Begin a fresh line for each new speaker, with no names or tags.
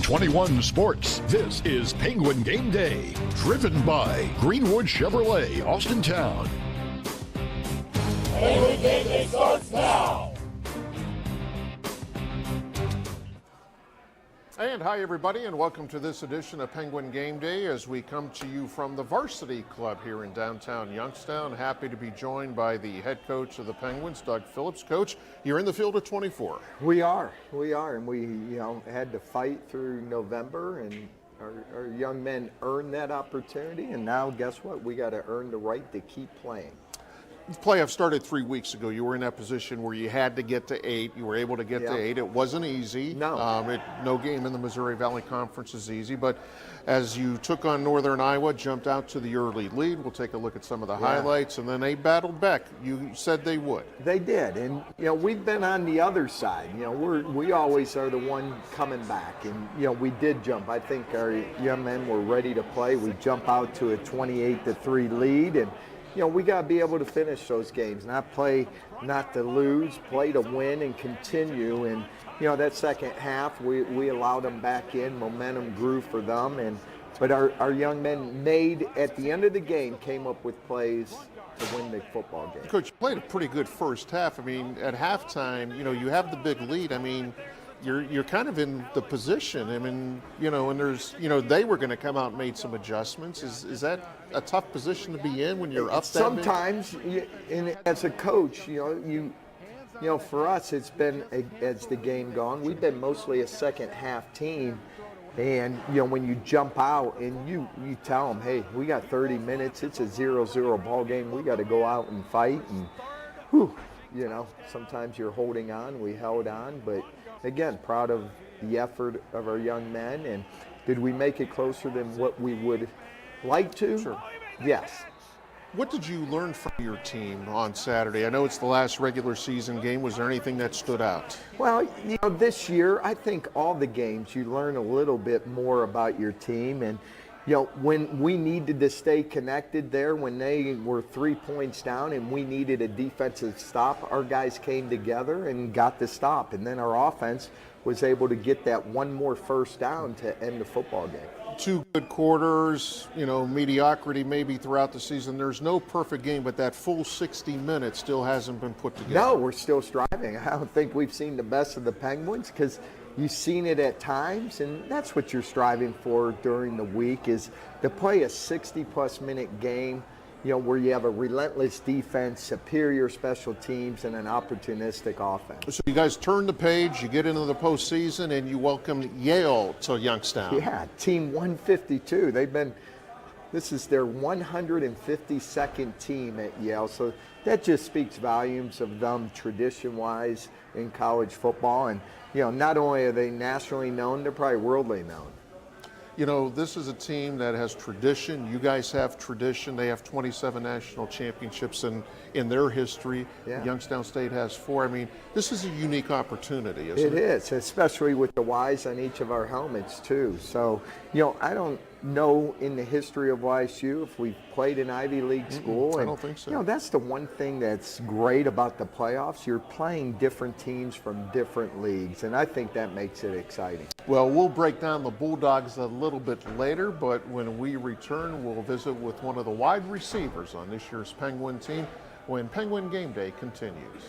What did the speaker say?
21 Sports. This is Penguin Game Day, driven by Greenwood Chevrolet, Austintown.
Penguin Game Day starts now.
And hi, everybody, and welcome to this edition of Penguin Game Day as we come to you from the Varsity Club here in downtown Youngstown. Happy to be joined by the head coach of the Penguins, Doug Phillips. Coach, you're in the field at 24.
We are, and we had to fight through November, and our young men earned that opportunity, and now guess what? We got to earn the right to keep playing.
The playoff started 3 weeks ago. You were in that position where you had to get to 8. You were able to get to 8. It wasn't easy.
No.
No game in the Missouri Valley Conference is easy. But as you took on Northern Iowa, jumped out to the early lead. We'll take a look at some of the highlights. And then they battled back. You said they would.
They did. And, we've been on the other side. We always are the one coming back. And, we did jump. I think our young men were ready to play. We jump out to a 28-3 lead. And, we got to be able to finish those games, not to lose, play to win and continue. And, that second half, we allowed them back in. Momentum grew for them. But our young men at the end of the game, came up with plays to win the football game.
Coach, you played a pretty good first half. I mean, at halftime, you have the big lead. I mean, you're kind of in the position. I mean, and there's, they were going to come out and made some adjustments. Is that a tough position to be in when you're up that
sometimes, and as a coach, for us, it's been, as the game gone, we've been mostly a second half team. And, when you jump out and you tell them, hey, we got 30 minutes, it's a 0-0 ball game, we got to go out and fight. And, sometimes you're holding on. We held on, but again, proud of the effort of our young men. And did we make it closer than what we would like to?
Sure.
Yes.
What did you learn from your team on Saturday? I know it's the last regular season game. Was there anything that stood out?
Well, this year, I think all the games you learn a little bit more about your team. And, when we needed to stay connected there, when they were 3 points down and we needed a defensive stop, our guys came together and got the stop. And then our offense was able to get that one more first down to end the football game.
2 good quarters, mediocrity maybe throughout the season. There's no perfect game, but that full 60 minutes still hasn't been put together.
No, we're still striving. I don't think we've seen the best of the Penguins because you've seen it at times, and that's what you're striving for during the week is to play a 60-plus minute game, where you have a relentless defense, superior special teams, and an opportunistic offense.
So you guys turn the page, you get into the postseason, and you welcome Yale to Youngstown.
Yeah, Team 152. This is their 152nd team at Yale, so that just speaks volumes of them tradition-wise in college football. And, not only are they nationally known, they're probably worldly known.
This is a team that has tradition. You guys have tradition. They have 27 national championships in their history.
Yeah.
Youngstown State has 4. I mean, this is a unique opportunity, isn't it?
It is, especially with the Ys on each of our helmets, too. So, I don't know in the history of YSU if we've played an Ivy League school.
I don't think so.
That's the one thing that's great about the playoffs. You're playing different teams from different leagues, and I think that makes it exciting.
Well, we'll break down the Bulldogs a little bit later, but when we return, we'll visit with one of the wide receivers on this year's Penguin team when Penguin Game Day continues.